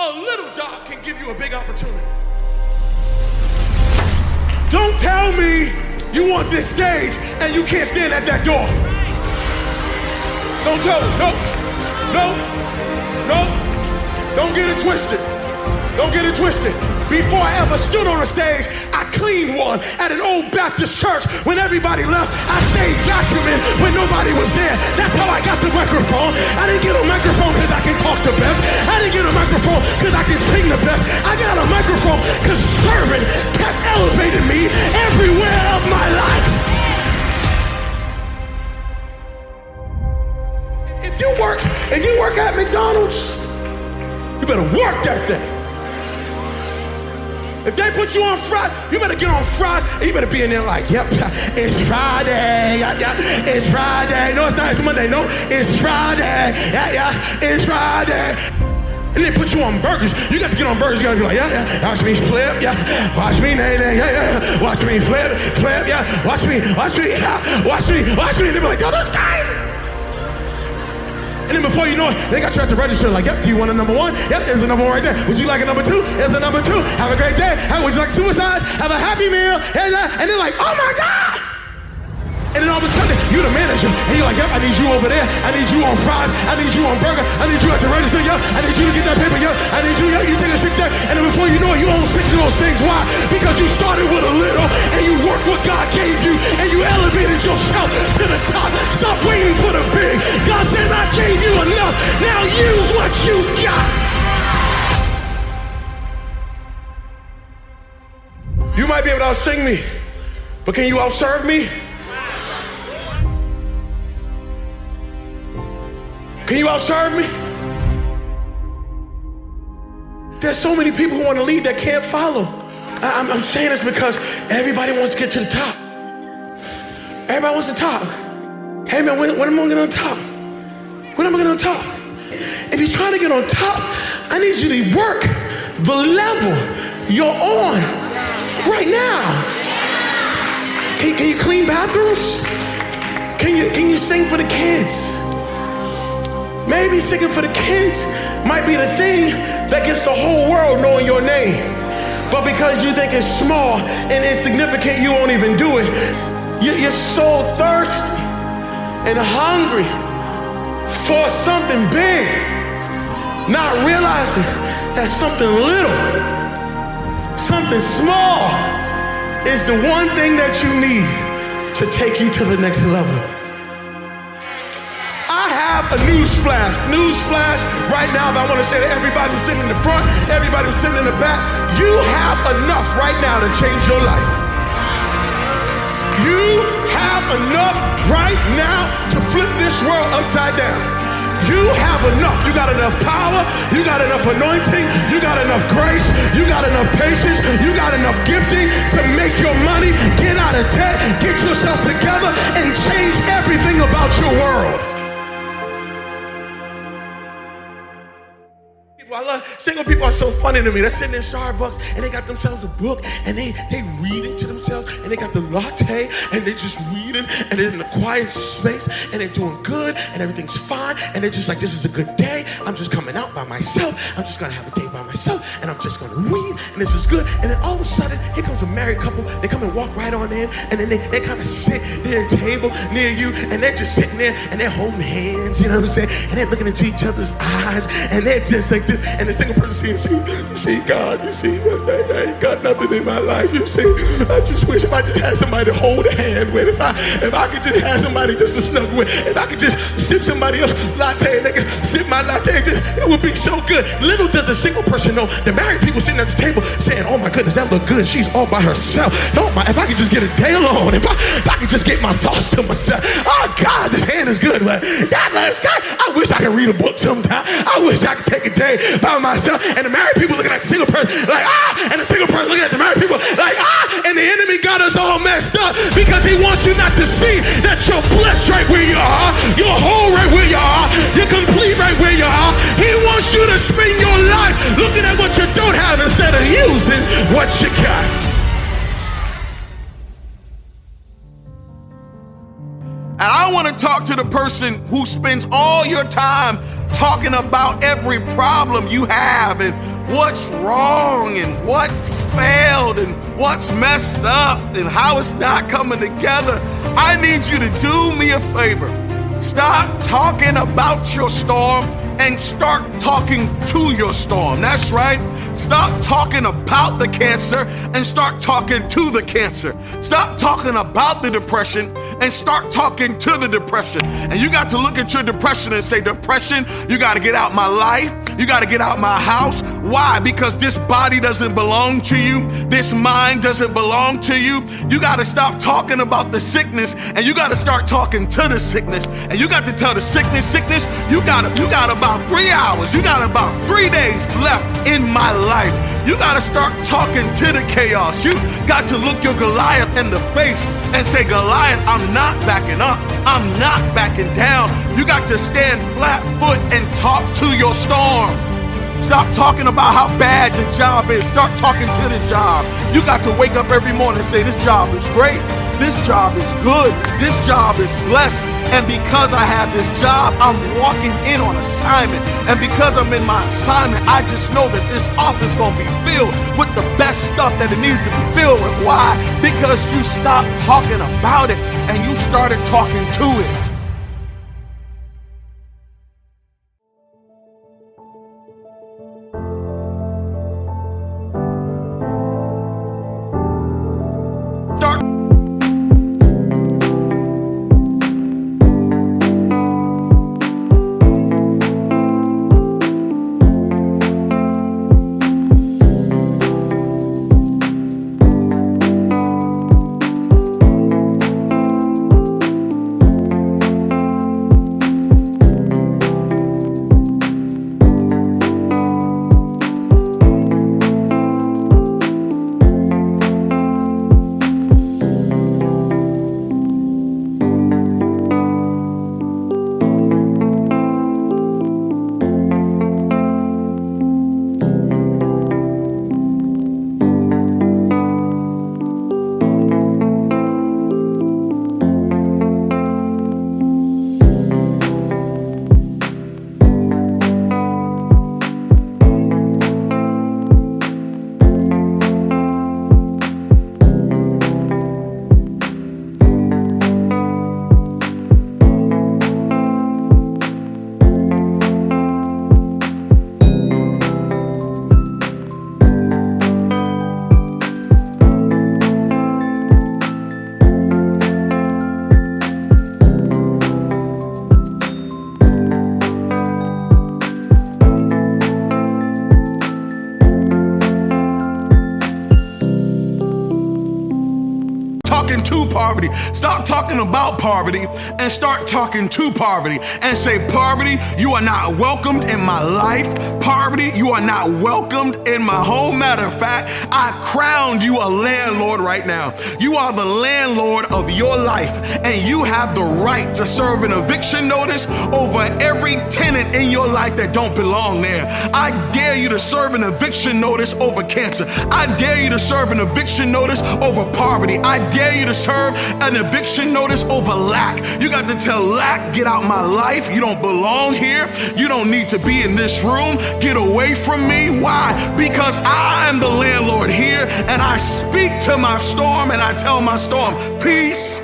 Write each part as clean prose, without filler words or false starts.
A little job can give you a big opportunity. Don't tell me you want this stage and you can't stand at that door. Don't tell me, no. Don't get it twisted. Don't get it twisted. Before I ever stood on a stage, I cleaned one at an old Baptist church. When everybody left, I stayed vacuuming when nobody was there. That's how I got the microphone. I didn't get a microphone because I can talk the best. I didn't get a microphone because I can sing the best. I got a microphone because serving kept elevating me everywhere of my life. If you work at McDonald's, you better work that day. If they put you on Friday, you better get on Friday, and you better be in there like, yep, it's Friday, it's Friday. No, it's not, it's Monday, no, it's Friday, it's Friday. And they put you on burgers. You got to get on burgers, you got to be like, watch me flip, watch me, watch me flip, watch me, watch me. And they be like, yo, those guys. And then before you know it, they got you at the register like, yep, do you want a number one? Yep, there's a number one right there. Would you like a number two? There's a number two. Have a great day. Would you like suicide? Have a happy meal. And they're like, oh my God. And then all of a sudden, you're the manager. And you're like, yep, I need you over there. I need you on fries. I need you on burger. I need you at the register. Yep, I need you to get that paper. Yep, I need you. Yep, you take a shit there. And then before you know it, you own 6 of those things. Why? Because you started with a little and you worked what God gave you and you elevated yourself to the top. Stop waiting for the big. God said, I gave you enough. Now use what you got. You might be able to outsing me, but can you outserve me? Can you outserve me? There's so many people who want to lead that can't follow. I'm saying this because everybody wants to get to the top. Everybody wants the top. Hey man, when am I going to get on top? When am I going to get on top? If you're trying to get on top, I need you to work the level you're on right now. Can you clean bathrooms? Can you sing for the kids? Maybe singing for the kids might be the thing that gets the whole world knowing your name. But because you think it's small and insignificant, you won't even do it. You're so thirsty and hungry for something big, not realizing that something little, something small is the one thing that you need to take you to the next level. A newsflash right now that I want to say to everybody who's sitting in the front, everybody who's sitting in the back, you have enough right now to change your life. You have enough right now to flip this world upside down. You have enough. You got enough power, you got enough anointing, you got enough grace, you got enough patience, you got enough gifting to make your money, get out of debt, get yourself together, and change everything about your world. I love single people are so funny to me. They're sitting in Starbucks and they got themselves a book and they reading to themselves and they got the latte and they're just reading and they're in a quiet space and they're doing good and everything's fine and they're just like, this is a good day. I'm just coming out by myself. I'm just gonna have a day by myself and I'm just gonna read and this is good. And then all of a sudden, here comes a married couple. They come and walk right on in and then they kind of sit near a table near you and they're just sitting there and they're holding hands, you know what I'm saying? And they're looking into each other's eyes and they're just like this. And the single person you see, God, you see, I ain't got nothing in my life. You see, I just wish if I just had somebody to hold a hand with, if I could just have somebody just to snuggle with, if I could just sip somebody else's latte and they could sip my latte, it would be so good. Little does a single person know, the married people sitting at the table saying, oh my goodness, that look good. She's all by herself. If I could just get a day alone, if I could just get my thoughts to myself. Oh God, this hand is good, but I wish I could read a book sometime. I wish I could take a day by myself. And the married people looking at the single person like, and the single person looking at the married people like, and the enemy got us all messed up because he wants you not to see that you're blessed right where you are, you're whole right where you are, you're complete right where you are. He wants you to spend your life looking at what you don't have instead of using what you got. And I want to talk to the person who spends all your time talking about every problem you have and what's wrong and what failed and what's messed up and how it's not coming together. I need you to do me a favor. Stop talking about your storm and start talking to your storm. That's right. Stop talking about the cancer and start talking to the cancer. Stop talking about the depression and start talking to the depression. And you got to look at your depression and say, depression, you got to get out my life. You got to get out my house. Why? Because this body doesn't belong to you. This mind doesn't belong to you. You got to stop talking about the sickness and you got to start talking to the sickness. And you got to tell the sickness, you got about 3 hours. You got about 3 days left in my life. You got to start talking to the chaos. You got to look your Goliath in the face and say, Goliath, I'm not backing up. I'm not backing down. You got to stand flat foot and talk to your storm. Stop talking about how bad the job is. Start talking to the job. You got to wake up every morning and say, this job is great. This job is good. This job is blessed. And because I have this job, I'm walking in on assignment. And because I'm in my assignment, I just know that this office is going to be filled with the best stuff that it needs to be filled with. Why? Because you stopped talking about it and you started talking to it. Poverty. Stop talking about poverty and start talking to poverty and say, poverty, you are not welcomed in my life. Poverty, you are not welcomed in my home. Matter of fact, I crowned you a landlord right now. You are the landlord of your life and you have the right to serve an eviction notice over every tenant in your life that don't belong there. I dare you to serve an eviction notice over cancer. I dare you to serve an eviction notice over poverty. I dare you to serve an eviction notice over lack. You got to tell lack, get out my life. You don't belong here. You don't need to be in this room. Get away from me. Why? Because I'm the landlord here and I speak to my storm and I tell my storm, peace,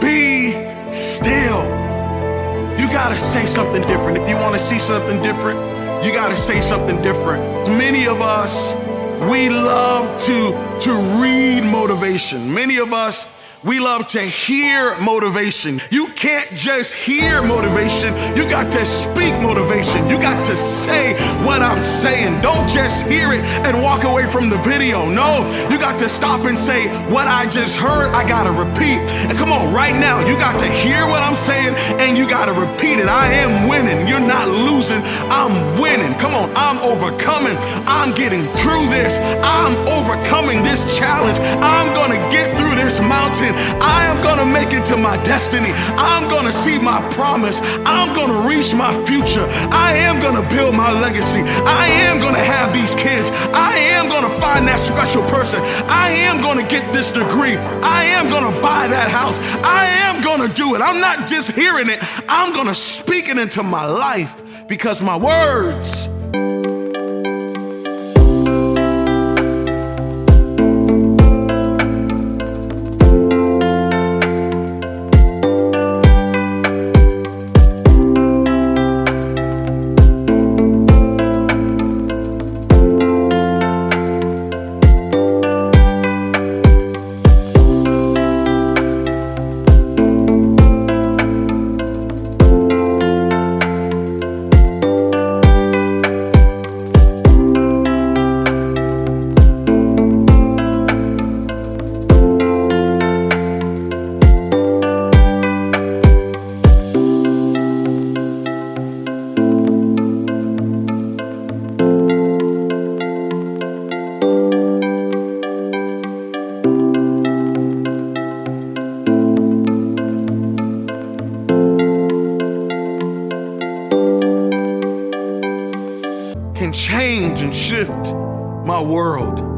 be still. You got to say something different. If you want to see something different, you got to say something different. Many of us, we love to read motivation. Many of us, we love to hear motivation. You can't just hear motivation. You got to speak motivation. You got to say what I'm saying. Don't just hear it and walk away from the video. No, you got to stop and say, what I just heard, I got to repeat. And come on, right now, you got to hear what I'm saying and you got to repeat it. I am winning. You're not losing. I'm winning. Come on, I'm overcoming. I'm getting through this. I'm overcoming this challenge. I'm going to get through this mountain. I am going to make it to my destiny. I'm going to see my promise. I'm going to reach my future. I am going to build my legacy. I am going to have these kids. I am going to find that special person. I am going to get this degree. I am going to buy that house. I am going to do it. I'm not just hearing it. I'm going to speak it into my life because my words can change and shift my world.